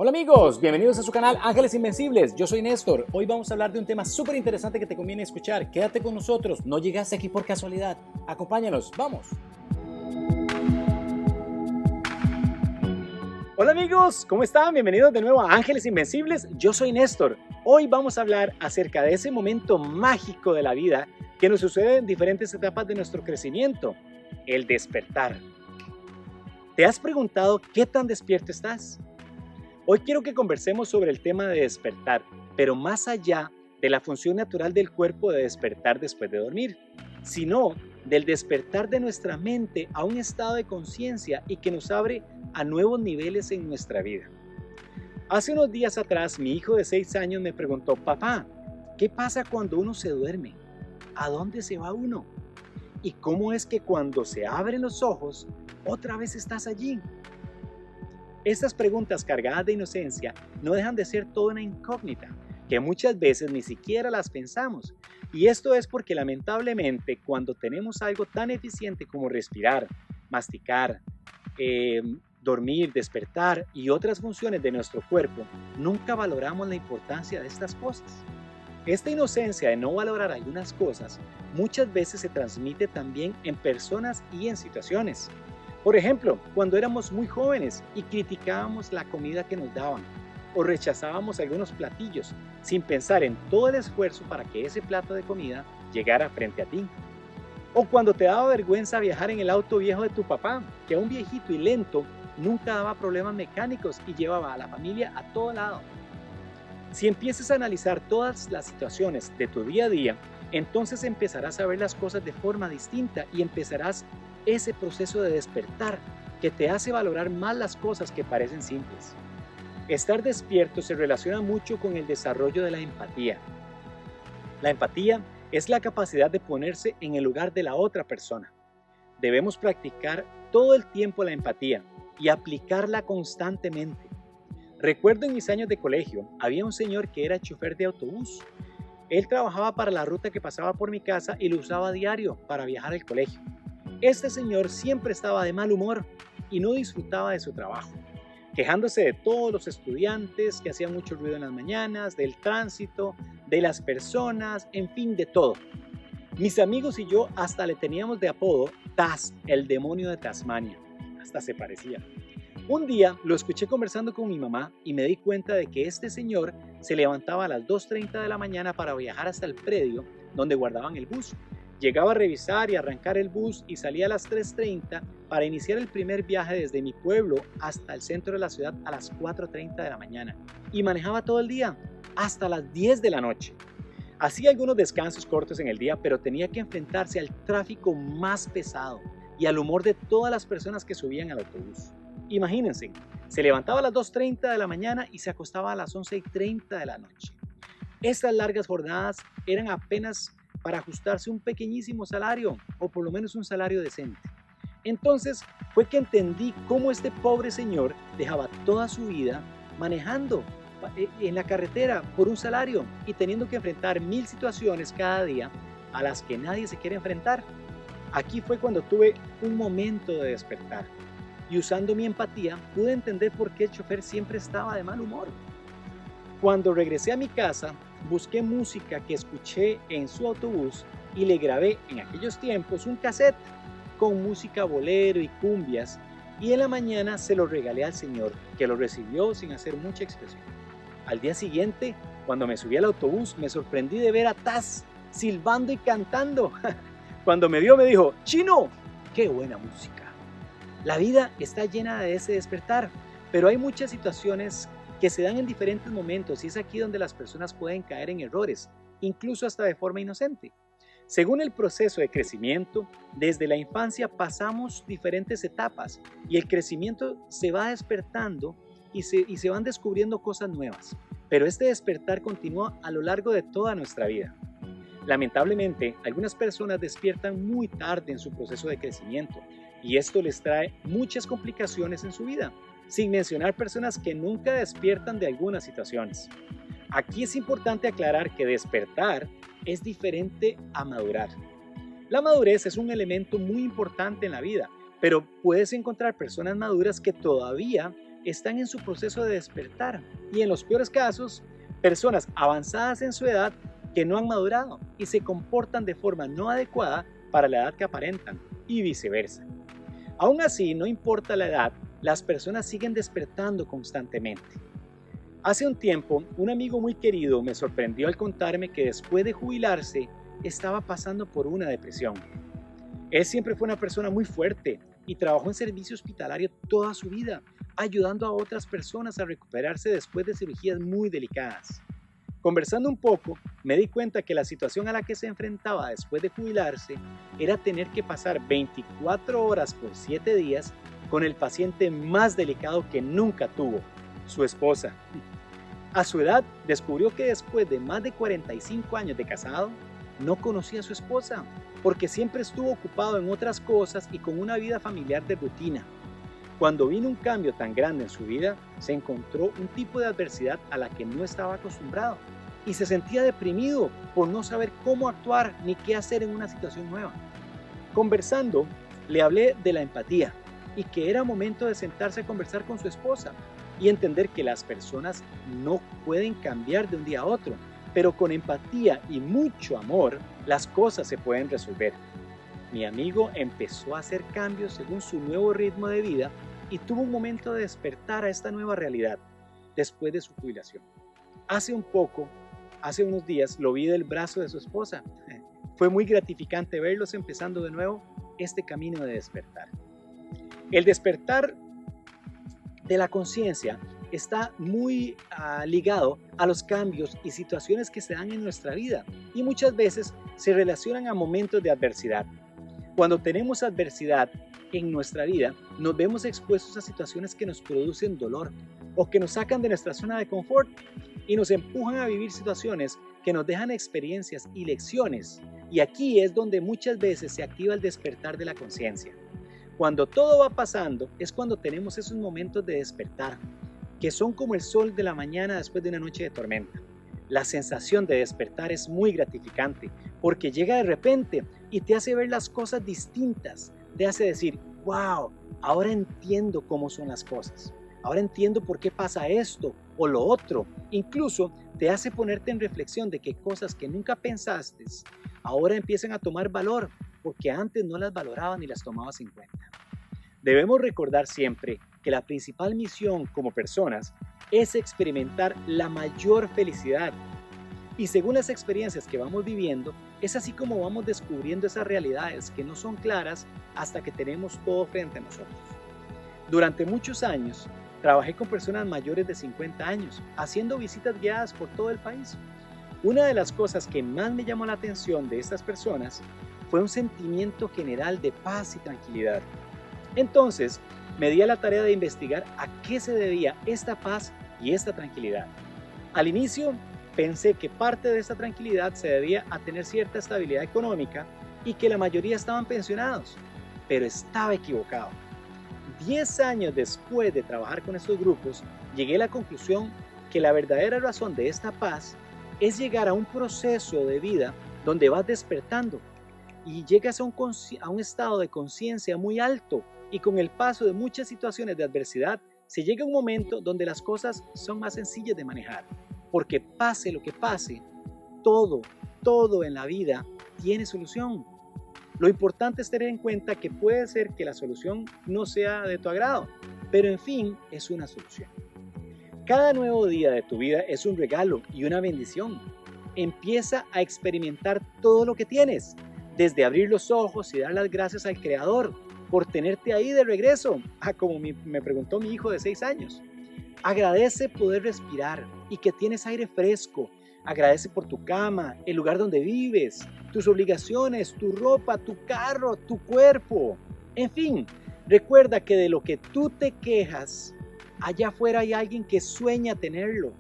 Hola amigos, bienvenidos a su canal Ángeles Invencibles. Yo soy Néstor. Hoy vamos a hablar de un tema súper interesante que te conviene escuchar. Quédate con nosotros, no llegaste aquí por casualidad. Acompáñanos, vamos. Hola amigos, ¿cómo están? Bienvenidos de nuevo a Ángeles Invencibles. Yo soy Néstor. Hoy vamos a hablar acerca de ese momento mágico de la vida que nos sucede en diferentes etapas de nuestro crecimiento, el despertar. ¿Te has preguntado qué tan despierto estás? Hoy quiero que conversemos sobre el tema de despertar, pero más allá de la función natural del cuerpo de despertar después de dormir, sino del despertar de nuestra mente a un estado de conciencia y que nos abre a nuevos niveles en nuestra vida. Hace unos días atrás, mi hijo de 6 años me preguntó: papá, ¿qué pasa cuando uno se duerme? ¿A dónde se va uno? ¿Y cómo es que cuando se abren los ojos, otra vez estás allí? Estas preguntas cargadas de inocencia no dejan de ser toda una incógnita, que muchas veces ni siquiera las pensamos. Y esto es porque lamentablemente cuando tenemos algo tan eficiente como respirar, masticar, dormir, despertar y otras funciones de nuestro cuerpo, nunca valoramos la importancia de estas cosas. Esta inocencia de no valorar algunas cosas muchas veces se transmite también en personas y en situaciones. Por ejemplo, cuando éramos muy jóvenes y criticábamos la comida que nos daban o rechazábamos algunos platillos sin pensar en todo el esfuerzo para que ese plato de comida llegara frente a ti. O cuando te daba vergüenza viajar en el auto viejo de tu papá, que aún viejito y lento nunca daba problemas mecánicos y llevaba a la familia a todo lado. Si empiezas a analizar todas las situaciones de tu día a día, entonces empezarás a ver las cosas de forma distinta y empezarás ese proceso de despertar que te hace valorar más las cosas que parecen simples. Estar despierto se relaciona mucho con el desarrollo de la empatía. La empatía es la capacidad de ponerse en el lugar de la otra persona. Debemos practicar todo el tiempo la empatía y aplicarla constantemente. Recuerdo en mis años de colegio, había un señor que era chofer de autobús. Él trabajaba para la ruta que pasaba por mi casa y lo usaba a diario para viajar al colegio. Este señor siempre estaba de mal humor y no disfrutaba de su trabajo, quejándose de todos los estudiantes que hacían mucho ruido en las mañanas, del tránsito, de las personas, en fin, de todo. Mis amigos y yo hasta le teníamos de apodo Taz, el demonio de Tasmania. Hasta se parecía. Un día lo escuché conversando con mi mamá y me di cuenta de que este señor se levantaba a las 2:30 de la mañana para viajar hasta el predio donde guardaban el bus. Llegaba a revisar y arrancar el bus y salía a las 3:30 para iniciar el primer viaje desde mi pueblo hasta el centro de la ciudad a las 4:30 de la mañana. Y manejaba todo el día, hasta las 10 de la noche. Hacía algunos descansos cortos en el día, pero tenía que enfrentarse al tráfico más pesado y al humor de todas las personas que subían al autobús. Imagínense, se levantaba a las 2:30 de la mañana y se acostaba a las 11:30 de la noche. Estas largas jornadas eran apenas para ajustarse un pequeñísimo salario, o por lo menos un salario decente. Entonces fue que entendí cómo este pobre señor dejaba toda su vida manejando en la carretera por un salario y teniendo que enfrentar 1000 situaciones cada día a las que nadie se quiere enfrentar. Aquí fue cuando tuve un momento de despertar y usando mi empatía pude entender por qué el chofer siempre estaba de mal humor. Cuando regresé a mi casa, busqué música que escuché en su autobús y le grabé en aquellos tiempos un cassette con música bolero y cumbias y en la mañana se lo regalé al señor, que lo recibió sin hacer mucha expresión. Al día siguiente, cuando me subí al autobús, me sorprendí de ver a Taz silbando y cantando. Cuando me vio me dijo: «Chino, qué buena música». La vida está llena de ese despertar, pero hay muchas situaciones que se dan en diferentes momentos y es aquí donde las personas pueden caer en errores, incluso hasta de forma inocente. Según el proceso de crecimiento, desde la infancia pasamos diferentes etapas y el crecimiento se va despertando y se van descubriendo cosas nuevas, pero este despertar continúa a lo largo de toda nuestra vida. Lamentablemente, algunas personas despiertan muy tarde en su proceso de crecimiento y esto les trae muchas complicaciones en su vida, sin mencionar personas que nunca despiertan de algunas situaciones. Aquí es importante aclarar que despertar es diferente a madurar. La madurez es un elemento muy importante en la vida, pero puedes encontrar personas maduras que todavía están en su proceso de despertar y en los peores casos, personas avanzadas en su edad que no han madurado y se comportan de forma no adecuada para la edad que aparentan y viceversa. Aún así, no importa la edad, las personas siguen despertando constantemente. Hace un tiempo, un amigo muy querido me sorprendió al contarme que después de jubilarse estaba pasando por una depresión. Él siempre fue una persona muy fuerte y trabajó en servicio hospitalario toda su vida, ayudando a otras personas a recuperarse después de cirugías muy delicadas. Conversando un poco, me di cuenta que la situación a la que se enfrentaba después de jubilarse era tener que pasar 24 horas por 7 días con el paciente más delicado que nunca tuvo, su esposa. A su edad, descubrió que después de más de 45 años de casado, no conocía a su esposa, porque siempre estuvo ocupado en otras cosas y con una vida familiar de rutina. Cuando vino un cambio tan grande en su vida, se encontró un tipo de adversidad a la que no estaba acostumbrado y se sentía deprimido por no saber cómo actuar ni qué hacer en una situación nueva. Conversando, le hablé de la empatía y que era momento de sentarse a conversar con su esposa y entender que las personas no pueden cambiar de un día a otro, pero con empatía y mucho amor, las cosas se pueden resolver. Mi amigo empezó a hacer cambios según su nuevo ritmo de vida y tuvo un momento de despertar a esta nueva realidad después de su jubilación. Hace unos días lo vi del brazo de su esposa. Fue muy gratificante verlos empezando de nuevo este camino de despertar. El despertar de la conciencia está muy ligado a los cambios y situaciones que se dan en nuestra vida y muchas veces se relacionan a momentos de adversidad. Cuando tenemos adversidad en nuestra vida, nos vemos expuestos a situaciones que nos producen dolor o que nos sacan de nuestra zona de confort y nos empujan a vivir situaciones que nos dejan experiencias y lecciones. Y aquí es donde muchas veces se activa el despertar de la conciencia. Cuando todo va pasando es cuando tenemos esos momentos de despertar, que son como el sol de la mañana después de una noche de tormenta. La sensación de despertar es muy gratificante porque llega de repente y te hace ver las cosas distintas, te hace decir, wow, ahora entiendo cómo son las cosas, ahora entiendo por qué pasa esto o lo otro. Incluso te hace ponerte en reflexión de que cosas que nunca pensaste ahora empiezan a tomar valor porque antes no las valorabas ni las tomabas en cuenta. Debemos recordar siempre que la principal misión como personas es experimentar la mayor felicidad. Y según las experiencias que vamos viviendo, es así como vamos descubriendo esas realidades que no son claras hasta que tenemos todo frente a nosotros. Durante muchos años, trabajé con personas mayores de 50 años, haciendo visitas guiadas por todo el país. Una de las cosas que más me llamó la atención de estas personas fue un sentimiento general de paz y tranquilidad. Entonces, me di a la tarea de investigar a qué se debía esta paz y esta tranquilidad. Al inicio, pensé que parte de esta tranquilidad se debía a tener cierta estabilidad económica y que la mayoría estaban pensionados, pero estaba equivocado. 10 años después de trabajar con estos grupos, llegué a la conclusión que la verdadera razón de esta paz es llegar a un proceso de vida donde vas despertando y llegas a un estado de conciencia muy alto, y con el paso de muchas situaciones de adversidad se llega a un momento donde las cosas son más sencillas de manejar, porque pase lo que pase, todo en la vida tiene solución. Lo importante es tener en cuenta que puede ser que la solución no sea de tu agrado, pero en fin es una solución. Cada nuevo día de tu vida es un regalo y una bendición. Empieza a experimentar todo lo que tienes, desde abrir los ojos y dar las gracias al Creador por tenerte ahí de regreso, como me preguntó mi hijo de 6 años. Agradece poder respirar y que tienes aire fresco. Agradece por tu cama, el lugar donde vives, tus obligaciones, tu ropa, tu carro, tu cuerpo. En fin, recuerda que de lo que tú te quejas, allá afuera hay alguien que sueña tenerlo.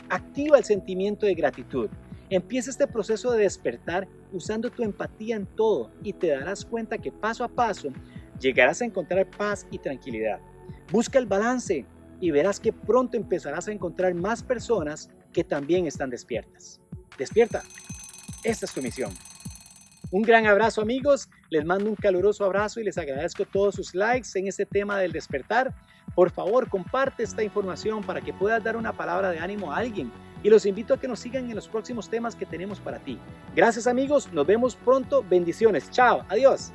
Activa el sentimiento de gratitud. Empieza este proceso de despertar usando tu empatía en todo y te darás cuenta que paso a paso llegarás a encontrar paz y tranquilidad. Busca el balance y verás que pronto empezarás a encontrar más personas que también están despiertas. Despierta. Esta es tu misión. Un gran abrazo, amigos. Les mando un caluroso abrazo y les agradezco todos sus likes en este tema del despertar. Por favor, comparte esta información para que puedas dar una palabra de ánimo a alguien. Y los invito a que nos sigan en los próximos temas que tenemos para ti. Gracias amigos, nos vemos pronto. Bendiciones. Chao, adiós.